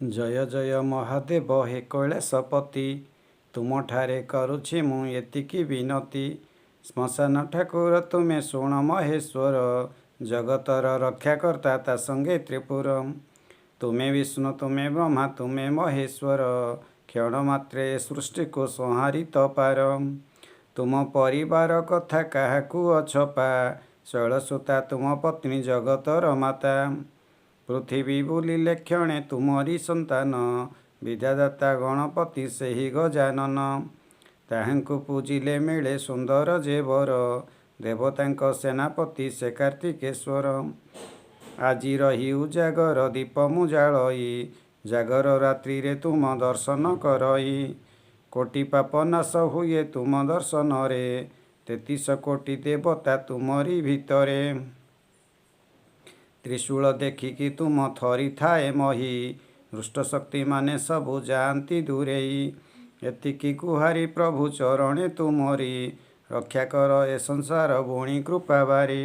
जय जय महादेव हे कैलासपति तुमठारे करुछि मु एतिकी विनती। श्मशान ठाकुर तुमे शुण महेश्वर जगतर रक्षाकर्ता ता संगे त्रिपुर। तुमे विष्णु तुमे ब्रह्मा तुमे महेश्वर क्षण मात्रे सृष्टि को संहारित पार। तुम परिवार कथा काहाकू अछपा शैलसुता तुम पत्नी जगतर माता। पृथ्वी बुलिले क्षणे तुमरी संतान विद्यादाता गणपति सेहि गजानन। ताहांकु पूजिले मिले सुंदर जेवर देवतांक सेनापति से कार्तिकेश्वर। आजि रही उजागर दीप मुजालई जागर रात्रि रे तुम दर्शन करई। कोटि पाप नाश हुए तुम दर्शन रे 33 कोटि देवता तुमरी भितरे। त्रिशूल देखिकी तुम थरी थाए मही दुष्ट शक्ति माने सबु जाती दूरेई। एतिकी कुहारी प्रभु चरणे तुमरी रक्षा कर ए संसार गुणी कृपा बारी।